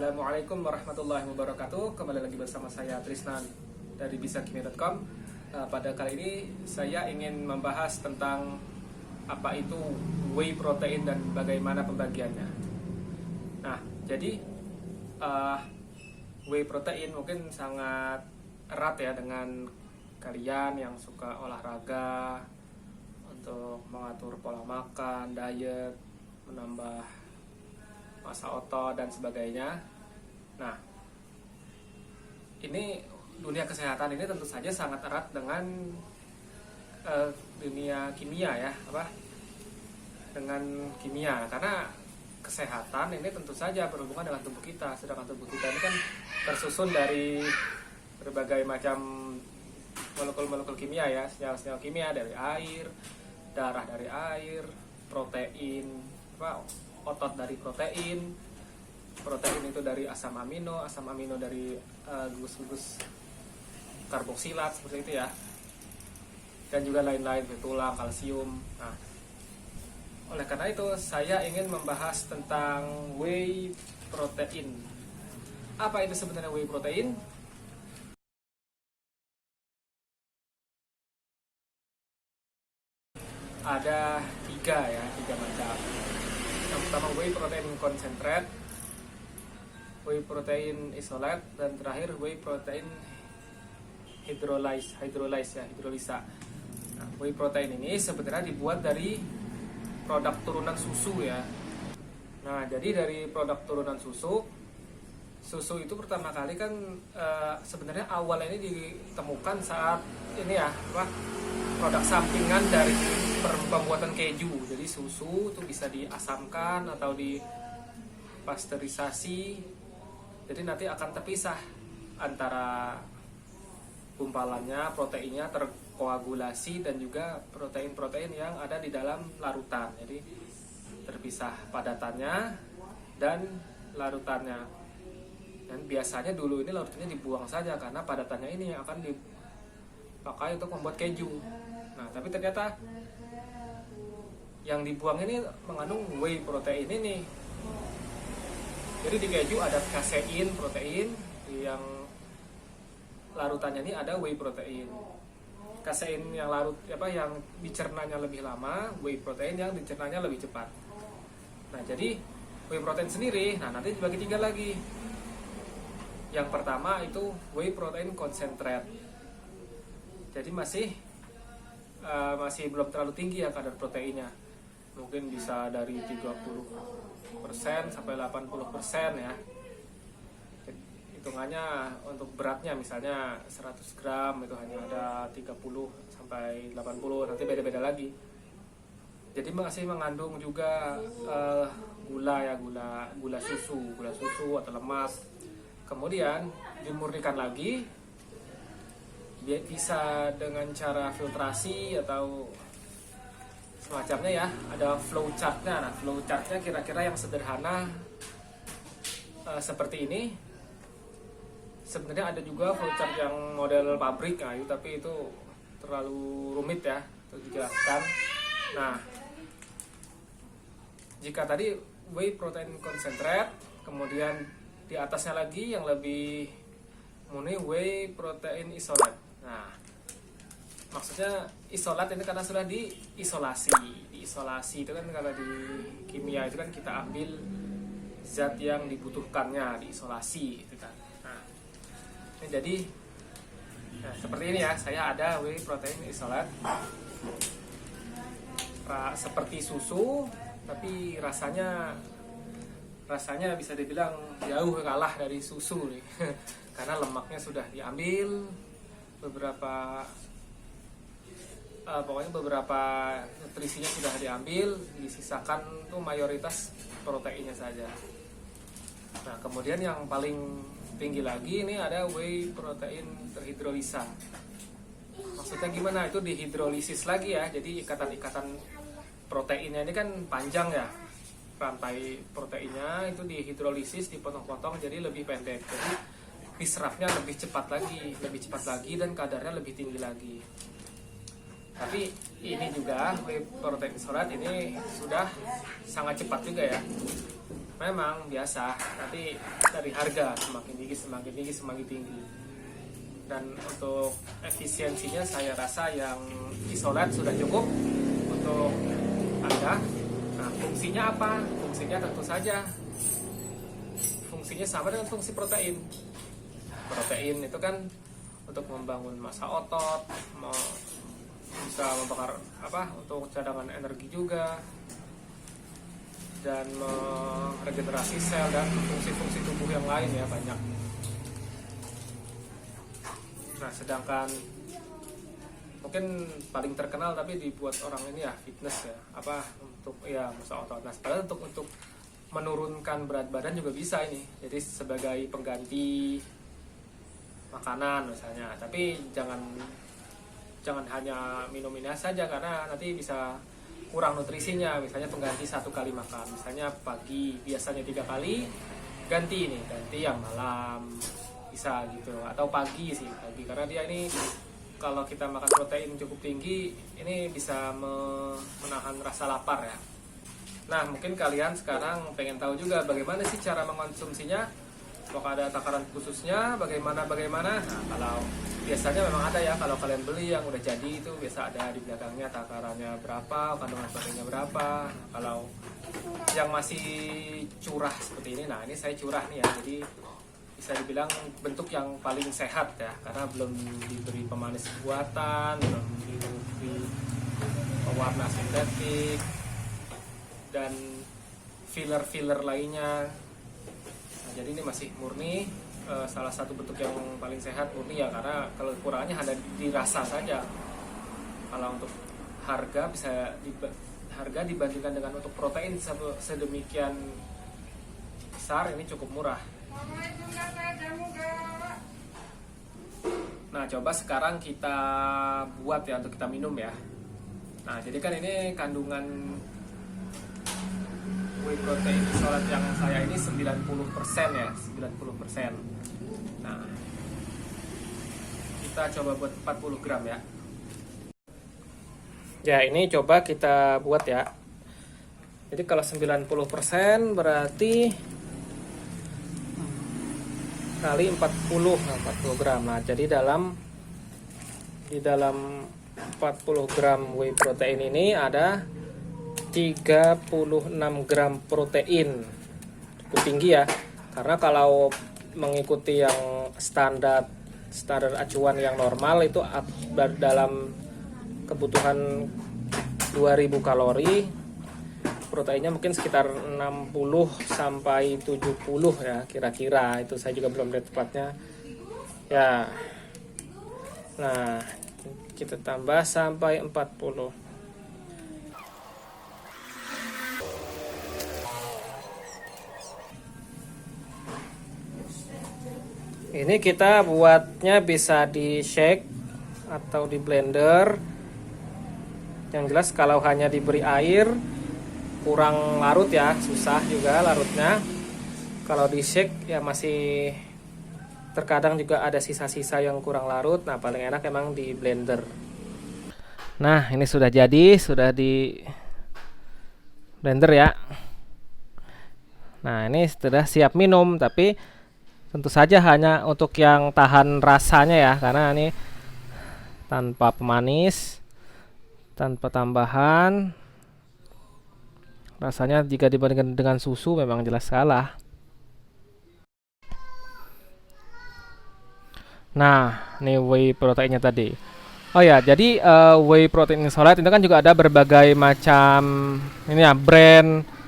Assalamualaikum warahmatullahi wabarakatuh. Kembali lagi bersama saya Trisnan dari bisakimia.com. Pada kali ini saya ingin membahas tentang apa itu whey protein dan bagaimana pembagiannya. Nah, jadi whey protein mungkin sangat erat ya dengan kalian yang suka olahraga, untuk mengatur pola makan, diet, menambah massa otot dan sebagainya. Nah, ini dunia kesehatan ini tentu saja sangat erat dengan dunia kimia ya, dengan kimia, karena kesehatan ini tentu saja berhubungan dengan tubuh kita. Sedangkan tubuh kita ini kan tersusun dari berbagai macam molekul-molekul kimia ya, senyawa-senyawa kimia dari air, darah dari air, protein, otot dari protein itu dari asam amino dari gugus-gugus karboksilat seperti itu ya, dan juga lain-lain, tulang, kalsium. Nah, oleh karena itu saya ingin membahas tentang whey protein. Apa itu sebenarnya whey protein? Ada tiga macam. Yang pertama whey protein concentrate, whey protein isolate, dan terakhir whey protein hidrolisa. Nah, whey protein ini sebenarnya dibuat dari produk turunan susu ya. Nah, jadi dari produk turunan susu itu pertama kali kan sebenarnya awal ini ditemukan saat ini ya, produk sampingan dari pembuatan keju. Jadi susu itu bisa diasamkan atau dipasteurisasi. Jadi nanti akan terpisah antara gumpalannya, proteinnya terkoagulasi, dan juga protein-protein yang ada di dalam larutan. Jadi terpisah padatannya dan larutannya. Dan biasanya dulu ini larutannya dibuang saja karena padatannya ini yang akan dipakai untuk membuat keju. Nah, tapi ternyata yang dibuang ini mengandung whey protein ini. Jadi di keju ada kasein protein, yang larutannya ini ada whey protein. Kasein yang yang dicernanya lebih lama, whey protein yang dicernanya lebih cepat. Nah, jadi whey protein sendiri, nanti dibagi tiga lagi. Yang pertama itu whey protein concentrate. Jadi masih belum terlalu tinggi ya kadar proteinnya. Mungkin bisa dari 30% sampai 80% ya. Hitungannya untuk beratnya misalnya 100 gram itu hanya ada 30 sampai 80, nanti beda-beda lagi. Jadi masih mengandung juga gula susu atau lemak. Kemudian dimurnikan lagi, bisa dengan cara filtrasi atau semacamnya ya. Ada flow chartnya. Nah, flow chartnya kira-kira yang sederhana seperti ini. Sebenarnya ada juga flow chart yang model pabrik, tapi itu terlalu rumit ya untuk dijelaskan. Nah, jika tadi whey protein concentrate, kemudian di atasnya lagi yang lebih murni whey protein isolate. Nah, maksudnya isolat ini karena sudah diisolasi. Diisolasi itu kan kalau di kimia itu kan kita ambil zat yang dibutuhkannya, diisolasi itu kan. Nah, ini jadi seperti ini ya. Saya ada whey protein isolate, seperti susu, tapi rasanya bisa dibilang jauh kalah dari susu nih. Karena lemaknya sudah diambil, beberapa nutrisinya sudah diambil, disisakan tuh mayoritas proteinnya saja. Nah, kemudian yang paling tinggi lagi ini ada whey protein terhidrolisa. Maksudnya gimana? Itu dihidrolisis lagi ya. Jadi ikatan-ikatan proteinnya ini kan panjang ya. Rantai proteinnya itu dihidrolisis, dipotong-potong jadi lebih pendek. Jadi diserapnya lebih cepat lagi dan kadarnya lebih tinggi lagi. Tapi ini juga whey protein isolate ini sudah sangat cepat juga ya. memang biasa, tapi dari harga semakin tinggi semakin tinggi semakin tinggi. Dan untuk efisiensinya saya rasa yang isolat sudah cukup untuk Anda. Nah, fungsinya apa? Fungsinya tentu saja fungsinya sama dengan fungsi protein. Protein itu kan untuk membangun massa otot, bisa membakar untuk cadangan energi juga, dan meregenerasi sel dan fungsi-fungsi tubuh yang lain ya banyak. Nah, sedangkan mungkin paling terkenal tapi dibuat orang ini ya fitness ya, untuk ya massa otot. Nah, padahal untuk menurunkan berat badan juga bisa ini. Jadi sebagai pengganti makanan misalnya. Tapi jangan hanya minum ini saja, karena nanti bisa kurang nutrisinya. Misalnya pengganti 1 kali makan, misalnya pagi biasanya 3 kali, ganti yang malam bisa gitu, atau pagi karena dia ini kalau kita makan protein cukup tinggi ini bisa menahan rasa lapar ya. Nah, mungkin kalian sekarang pengen tahu juga bagaimana sih cara mengkonsumsinya, apakah ada takaran khususnya, bagaimana. Nah, kalau biasanya memang ada ya, kalau kalian beli yang udah jadi itu biasa ada di belakangnya takarannya berapa, kandungan proteinnya berapa. Nah, kalau yang masih curah seperti ini, nah ini saya curah nih ya, jadi bisa dibilang bentuk yang paling sehat ya, karena belum diberi pemanis buatan, belum diberi pewarna sintetik dan filler lainnya. Nah, jadi ini masih murni, salah satu bentuk yang paling sehat murni ya, karena kalau kurangnya hanya dirasa saja. Kalau untuk harga harga dibandingkan dengan untuk protein sedemikian besar ini cukup murah. Nah, coba sekarang kita buat ya untuk kita minum ya. Nah, jadi kan ini kandungan whey protein isolat yang saya ini 90% ya, 90%. Nah, kita coba buat 40 gram ya. Ya, ini coba kita buat ya. Jadi kalau 90% berarti kali 40 gram. Nah, jadi di dalam 40 gram whey protein ini ada 36 gram protein. Cukup tinggi ya. Karena kalau mengikuti yang standar acuan yang normal itu dalam kebutuhan 2000 kalori, proteinnya mungkin sekitar 60 sampai 70 ya kira-kira. Itu saya juga belum lihat tepatnya ya. Nah, kita tambah sampai 40. Ini kita buatnya bisa di shake atau di blender. Yang jelas kalau hanya diberi air kurang larut ya, susah juga larutnya. Kalau di shake ya masih terkadang juga ada sisa-sisa yang kurang larut. Nah, paling enak emang di blender. Nah, ini sudah jadi, sudah di blender ya. Nah, ini sudah siap minum, tapi tentu saja hanya untuk yang tahan rasanya ya, karena ini tanpa pemanis, tanpa tambahan. Rasanya jika dibandingkan dengan susu memang jelas kalah. Nah, ini whey proteinnya tadi. Oh ya, jadi whey protein isolate itu kan juga ada berbagai macam ini ya, brand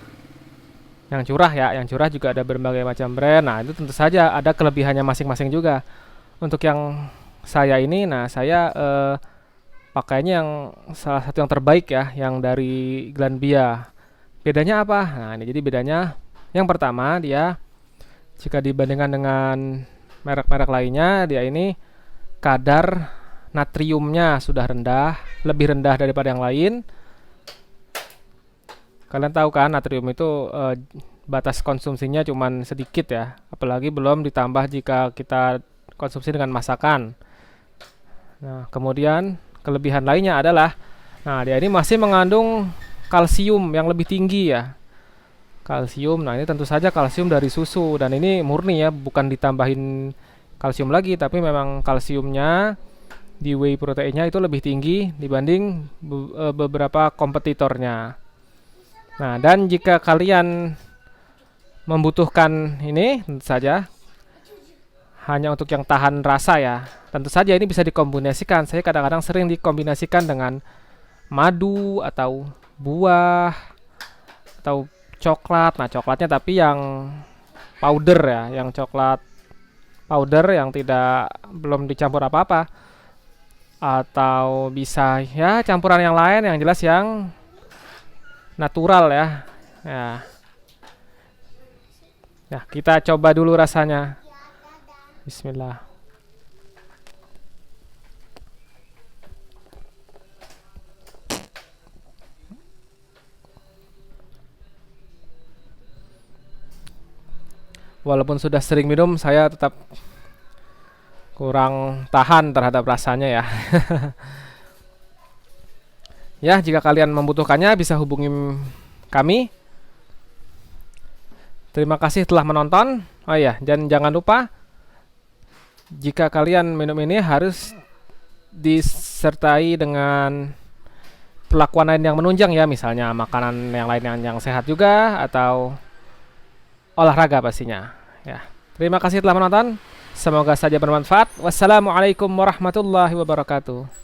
yang curah ya. Yang curah juga ada berbagai macam brand. Nah, itu tentu saja ada kelebihannya masing-masing juga. Untuk yang saya ini, nah saya pakainya yang salah satu yang terbaik ya, yang dari Glanbia. Bedanya apa? Nah, ini jadi bedanya yang pertama, dia jika dibandingkan dengan merek-merek lainnya, dia ini kadar natriumnya sudah rendah, lebih rendah daripada yang lain. Kalian tahu kan natrium itu batas konsumsinya cuman sedikit ya, apalagi belum ditambah jika kita konsumsi dengan masakan. Nah, kemudian kelebihan lainnya adalah, nah dia ini masih mengandung kalsium yang lebih tinggi ya. Kalsium. Nah, ini tentu saja kalsium dari susu dan ini murni ya, bukan ditambahin kalsium lagi, tapi memang kalsiumnya di whey proteinnya itu lebih tinggi dibanding beberapa kompetitornya. Nah, dan jika kalian membutuhkan ini, tentu saja hanya untuk yang tahan rasa ya. Tentu saja ini bisa dikombinasikan. Saya kadang-kadang sering dikombinasikan dengan madu atau buah atau coklat. Nah, coklatnya tapi yang powder ya, yang coklat powder yang tidak belum dicampur apa-apa. Atau bisa ya campuran yang lain, yang jelas yang natural ya. Ya. Ya, kita coba dulu rasanya. Bismillah. Walaupun sudah sering minum, saya tetap kurang tahan terhadap rasanya ya. Ya, jika kalian membutuhkannya bisa hubungi kami. Terima kasih telah menonton. Oh ya, dan jangan lupa jika kalian minum ini harus disertai dengan perlakuan lain yang menunjang ya, misalnya makanan yang lain yang sehat juga atau olahraga pastinya. Ya. Terima kasih telah menonton. Semoga saja bermanfaat. Wassalamualaikum warahmatullahi wabarakatuh.